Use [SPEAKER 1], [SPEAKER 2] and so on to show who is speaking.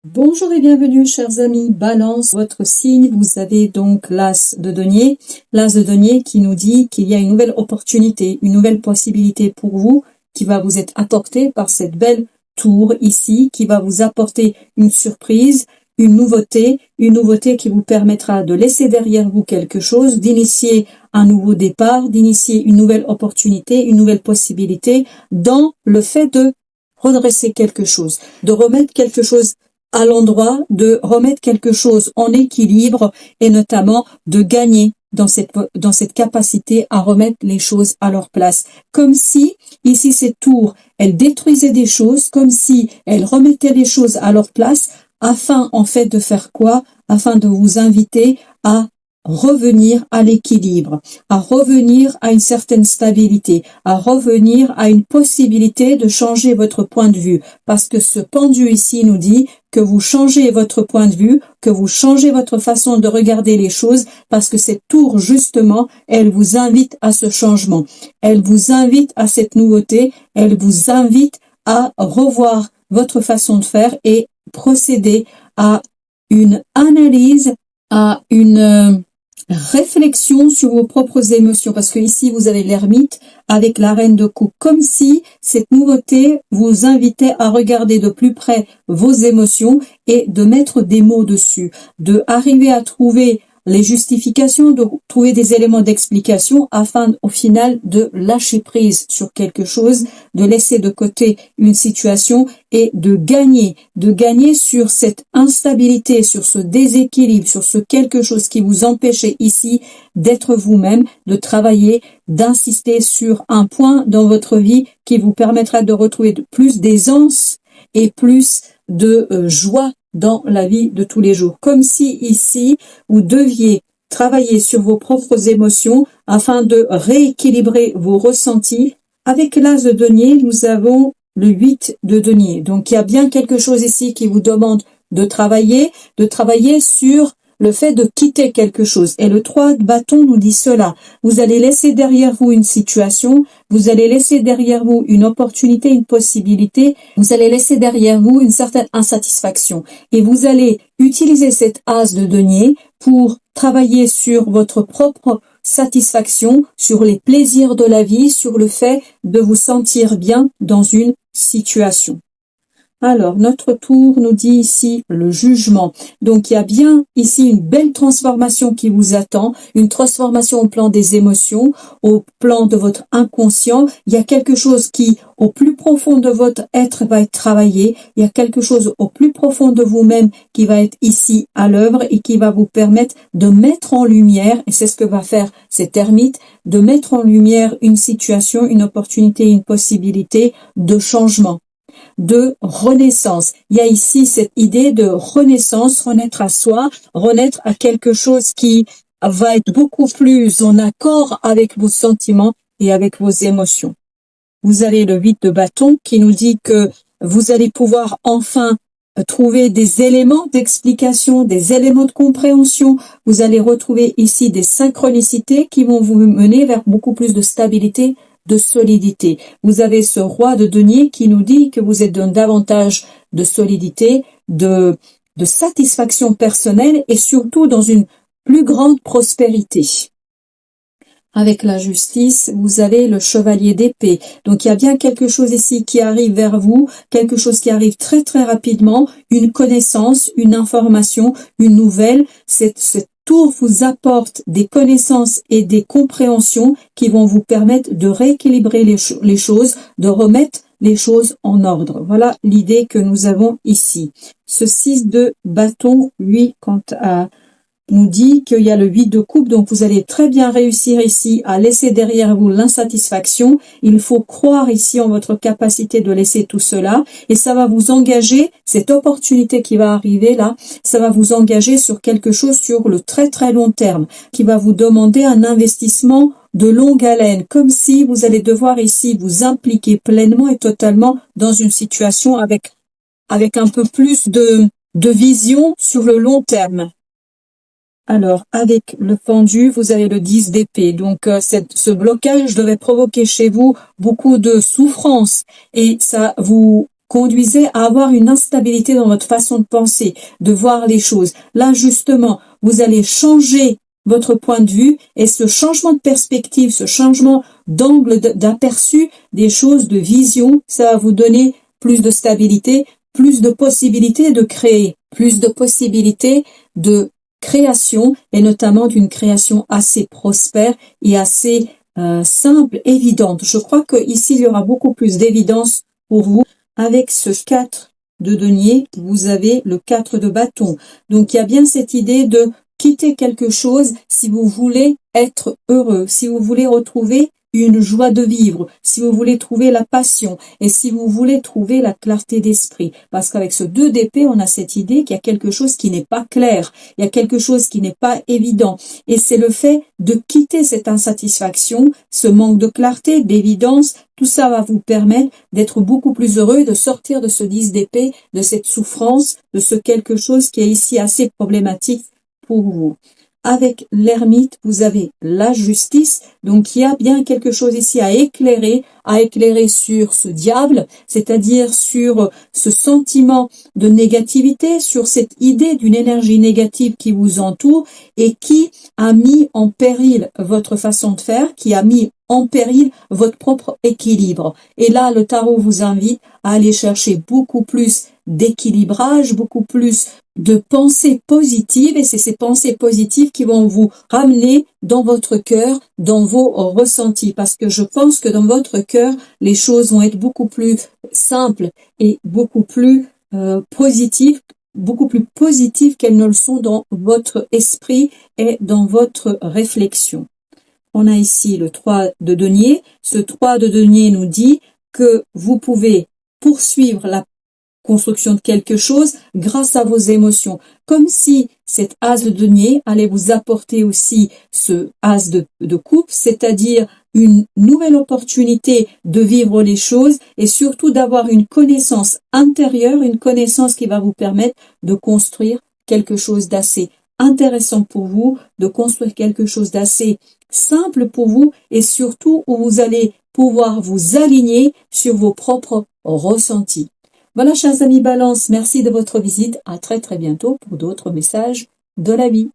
[SPEAKER 1] Bonjour et bienvenue chers amis, Balance, votre signe, vous avez donc l'As de denier qui nous dit qu'il y a une nouvelle opportunité, une nouvelle possibilité pour vous qui va vous être apportée par cette belle tour ici, qui va vous apporter une surprise, une nouveauté qui vous permettra de laisser derrière vous quelque chose, d'initier un nouveau départ, d'initier une nouvelle opportunité, une nouvelle possibilité dans le fait de redresser quelque chose, de remettre quelque chose à l'endroit, de remettre quelque chose en équilibre et notamment de gagner dans cette capacité à remettre les choses à leur place. Comme si, ici, cette tour, elle détruisait des choses, comme si elle remettait les choses à leur place, afin, en fait, de faire quoi? Afin de vous inviter à revenir à l'équilibre, à revenir à une certaine stabilité, à revenir à une possibilité de changer votre point de vue. Parce que ce pendu ici nous dit que vous changez votre point de vue, que vous changez votre façon de regarder les choses, parce que cette tour, justement, elle vous invite à ce changement. Elle vous invite à cette nouveauté, elle vous invite à revoir votre façon de faire et procéder à une analyse, à une réflexion sur vos propres émotions, parce que ici vous avez l'ermite avec la reine de coupe, comme si cette nouveauté vous invitait à regarder de plus près vos émotions et de mettre des mots dessus, de arriver à trouver les justifications, de trouver des éléments d'explication afin au final de lâcher prise sur quelque chose, de laisser de côté une situation et de gagner sur cette instabilité, sur ce déséquilibre, sur ce quelque chose qui vous empêchait ici d'être vous-même, de travailler, d'insister sur un point dans votre vie qui vous permettra de retrouver plus d'aisance et plus de joie dans la vie de tous les jours. Comme si ici, vous deviez travailler sur vos propres émotions afin de rééquilibrer vos ressentis. Avec l'As de denier, nous avons le 8 de denier. Donc, il y a bien quelque chose ici qui vous demande de travailler sur le fait de quitter quelque chose. Et le 3 de bâton nous dit cela. Vous allez laisser derrière vous une situation, vous allez laisser derrière vous une opportunité, une possibilité, vous allez laisser derrière vous une certaine insatisfaction. Et vous allez utiliser cet As de denier pour travailler sur votre propre satisfaction, sur les plaisirs de la vie, sur le fait de vous sentir bien dans une situation. Alors, notre tour nous dit ici le jugement. Donc, il y a bien ici une belle transformation qui vous attend, une transformation au plan des émotions, au plan de votre inconscient. Il y a quelque chose qui, au plus profond de votre être, va être travaillé. Il y a quelque chose au plus profond de vous-même qui va être ici à l'œuvre et qui va vous permettre de mettre en lumière, et c'est ce que va faire cet ermite, de mettre en lumière une situation, une opportunité, une possibilité de changement, de renaissance. Il y a ici cette idée de renaissance, renaître à soi, renaître à quelque chose qui va être beaucoup plus en accord avec vos sentiments et avec vos émotions. Vous avez le 8 de bâton qui nous dit que vous allez pouvoir enfin trouver des éléments d'explication, des éléments de compréhension. Vous allez retrouver ici des synchronicités qui vont vous mener vers beaucoup plus de stabilité, de solidité. Vous avez ce roi de denier qui nous dit que vous êtes dans davantage de solidité, de satisfaction personnelle et surtout dans une plus grande prospérité. Avec la justice, vous avez le chevalier d'épée. Donc il y a bien quelque chose ici qui arrive vers vous, quelque chose qui arrive très très rapidement, une connaissance, une information, une nouvelle. Cette tour vous apporte des connaissances et des compréhensions qui vont vous permettre de rééquilibrer les choses, de remettre les choses en ordre. Voilà l'idée que nous avons ici. Ce 6 de bâton, lui, quant à nous dit qu'il y a le 8 de coupe, donc vous allez très bien réussir ici à laisser derrière vous l'insatisfaction. Il faut croire ici en votre capacité de laisser tout cela et ça va vous engager, cette opportunité qui va arriver là, ça va vous engager sur quelque chose sur le très très long terme qui va vous demander un investissement de longue haleine, comme si vous allez devoir ici vous impliquer pleinement et totalement dans une situation avec un peu plus de vision sur le long terme. Alors, avec le pendu, vous avez le 10 d'épée. Donc, ce blocage devait provoquer chez vous beaucoup de souffrance et ça vous conduisait à avoir une instabilité dans votre façon de penser, de voir les choses. Là, justement, vous allez changer votre point de vue et ce changement de perspective, ce changement d'angle d'aperçu des choses, de vision, ça va vous donner plus de stabilité, plus de possibilités de créer, plus de possibilités de création et notamment d'une création assez prospère et assez simple, évidente. Je crois que ici il y aura beaucoup plus d'évidence pour vous. Avec ce 4 de denier, vous avez le 4 de bâton. Donc il y a bien cette idée de quitter quelque chose si vous voulez être heureux, si vous voulez retrouver une joie de vivre, si vous voulez trouver la passion et si vous voulez trouver la clarté d'esprit. Parce qu'avec ce 2 d'épée, on a cette idée qu'il y a quelque chose qui n'est pas clair, il y a quelque chose qui n'est pas évident. Et c'est le fait de quitter cette insatisfaction, ce manque de clarté, d'évidence, tout ça va vous permettre d'être beaucoup plus heureux et de sortir de ce 10 d'épée, de cette souffrance, de ce quelque chose qui est ici assez problématique pour vous. Avec l'ermite, vous avez la justice, donc il y a bien quelque chose ici à éclairer sur ce diable, c'est-à-dire sur ce sentiment de négativité, sur cette idée d'une énergie négative qui vous entoure et qui a mis en péril votre façon de faire, qui a mis en péril votre propre équilibre. Et là, le tarot vous invite à aller chercher beaucoup plus d'équilibrage, beaucoup plus de pensées positives, et c'est ces pensées positives qui vont vous ramener dans votre cœur, dans vos ressentis, parce que je pense que dans votre cœur, les choses vont être beaucoup plus simples et beaucoup plus positives qu'elles ne le sont dans votre esprit et dans votre réflexion. On a ici le 3 de denier. Ce 3 de denier nous dit que vous pouvez poursuivre la construction de quelque chose grâce à vos émotions. Comme si cet as de denier allait vous apporter aussi ce as de coupe, c'est-à-dire une nouvelle opportunité de vivre les choses et surtout d'avoir une connaissance intérieure, une connaissance qui va vous permettre de construire quelque chose d'assez intéressant pour vous, de construire quelque chose d'assez simple pour vous et surtout où vous allez pouvoir vous aligner sur vos propres ressentis. Voilà, chers amis Balance, merci de votre visite. À très très bientôt pour d'autres messages de la vie.